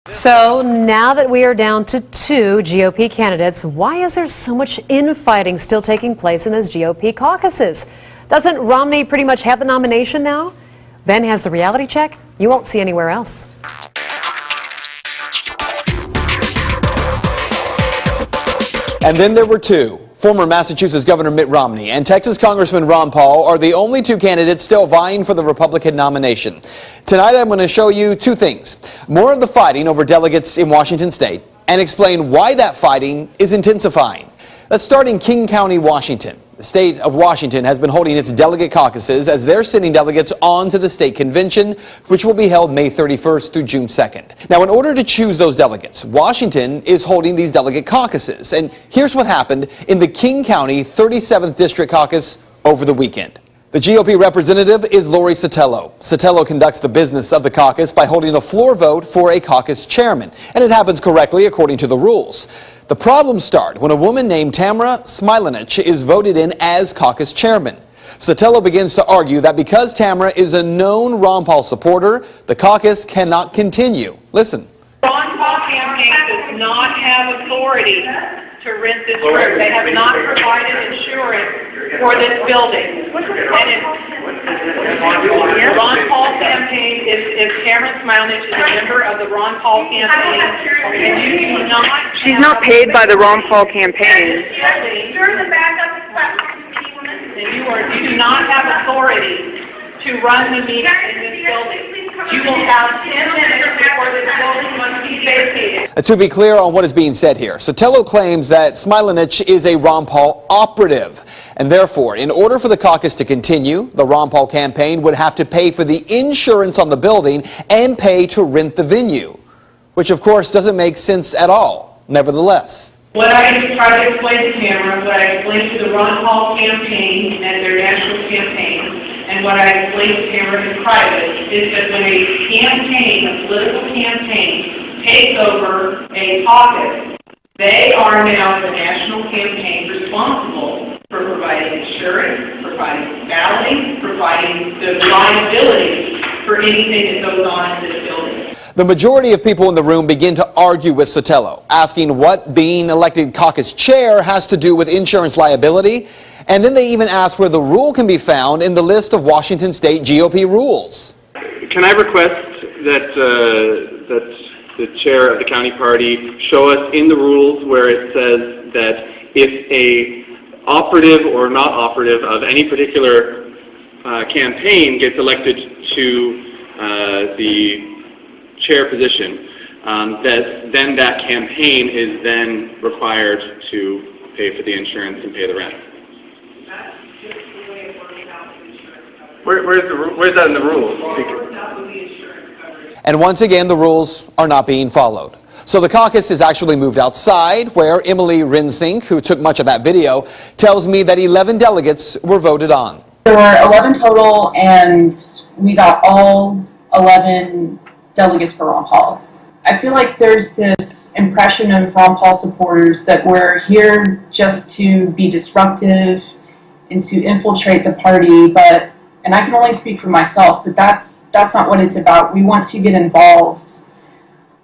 So now that we are down to 2 GOP candidates, why is there so much infighting still taking place in those GOP caucuses? Doesn't Romney pretty much have the nomination now? Ben has the reality check you won't see anywhere else. And then there were 2. Former Massachusetts Governor Mitt Romney and Texas Congressman Ron Paul are the only 2 candidates still vying for the Republican nomination. Tonight I'm going to show you 2 things. More of the fighting over delegates in Washington state and explain why that fighting is intensifying. Let's start in King County, Washington. The state of Washington has been holding its delegate caucuses as they're sending delegates on to the state convention, which will be held May 31st through June 2nd. Now, in order to choose those delegates, Washington is holding these delegate caucuses. And here's what happened in the King County 37th District Caucus over the weekend. The GOP representative is Lori Sotelo. Sotelo conducts the business of the caucus by holding a floor vote for a caucus chairman, and it happens correctly according to the rules. The problems start when a woman named Tamara Smilanich is voted in as caucus chairman. Sotelo begins to argue that because Tamara is a known Ron Paul supporter, the caucus cannot continue. Listen. Ron Paul campaign does not have authority to rent this room. They have not provided insurance for this building. The Ron Paul campaign is Cameron Smilanich is a member of the Ron Paul campaign. And you do not. She's not paid by the Ron Paul campaign. You're the backup and you do not have authority to run the meeting in this building. You will have 10 minutes before this building must be vacated. To be clear on what is being said here, Sotelo claims that Smilanich is a Ron Paul operative. And therefore, in order for the caucus to continue, the Ron Paul campaign would have to pay for the insurance on the building and pay to rent the venue, which of course doesn't make sense at all. Nevertheless. What I tried to explain to Tamara, what I explained to the Ron Paul campaign and their national campaign, and what I explained to Tamara in private, is that when a campaign, a political campaign, takes over a caucus, they are now the national campaign responsible for providing insurance, providing balloting, providing the liability for anything that goes on in this building. The majority of people in the room begin to argue with Sotelo, asking what being elected caucus chair has to do with insurance liability. And then they even ask where the rule can be found in the list of Washington state GOP rules. Can I request that the chair of the county party show us in the rules where it says that if a operative or not operative of any particular campaign gets elected to the chair position, then that campaign is then required to pay for the insurance and pay the rent. Where's that in the rules? And once again, the rules are not being followed. So the caucus is actually moved outside, where Emily Rinsink, who took much of that video, tells me that 11 delegates were voted on. There were 11 total, and we got all 11 delegates for Ron Paul. I feel like there's this impression of Ron Paul supporters that we're here just to be disruptive and to infiltrate the party, and I can only speak for myself, but that's not what it's about. We want to get involved.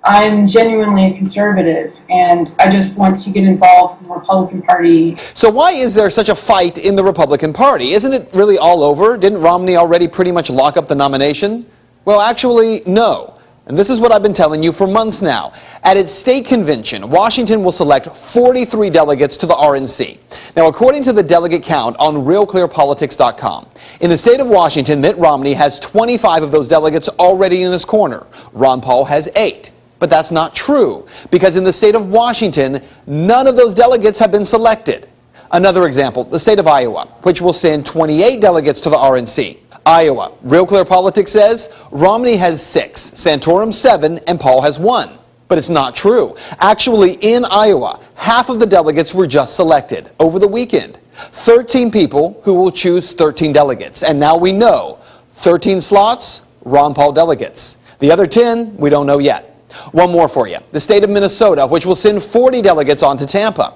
I'm genuinely a conservative, and I just want to get involved in the Republican Party. So why is there such a fight in the Republican Party? Isn't it really all over? Didn't Romney already pretty much lock up the nomination? Well, actually, no. And this is what I've been telling you for months now. At its state convention, Washington will select 43 delegates to the RNC. Now, according to the delegate count on realclearpolitics.com, in the state of Washington, Mitt Romney has 25 of those delegates already in his corner. Ron Paul has 8. But that's not true, because in the state of Washington, none of those delegates have been selected. Another example, the state of Iowa, which will send 28 delegates to the RNC. Iowa, Real Clear Politics says Romney has 6, Santorum 7, and Paul has 1. But it's not true. Actually, in Iowa, half of the delegates were just selected over the weekend. 13 people who will choose 13 delegates. And now we know 13 slots, Ron Paul delegates. The other 10, we don't know yet. One more for you. The state of Minnesota, which will send 40 delegates on to Tampa.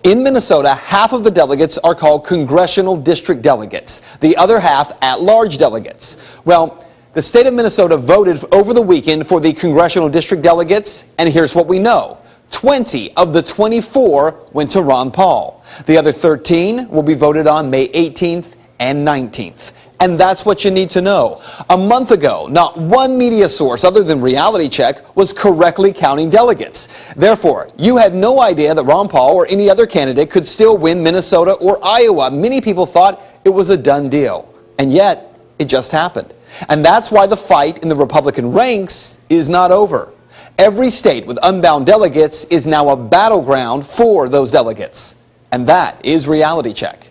In Minnesota, half of the delegates are called congressional district delegates. The other half at-large delegates. Well, The state of Minnesota voted over the weekend for the congressional district delegates, and here's what we know. 20 of the 24 went to Ron Paul. The other 13 will be voted on May 18th and 19th. And that's what you need to know. A month ago, not one media source other than Reality Check was correctly counting delegates. Therefore, you had no idea that Ron Paul or any other candidate could still win Minnesota or Iowa. Many people thought it was a done deal. And yet, it just happened. And that's why the fight in the Republican ranks is not over. Every state with unbound delegates is now a battleground for those delegates. And that is Reality Check.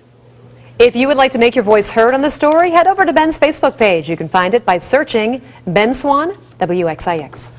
If you would like to make your voice heard on the story, head over to Ben's Facebook page. You can find it by searching Ben Swann, WXIX.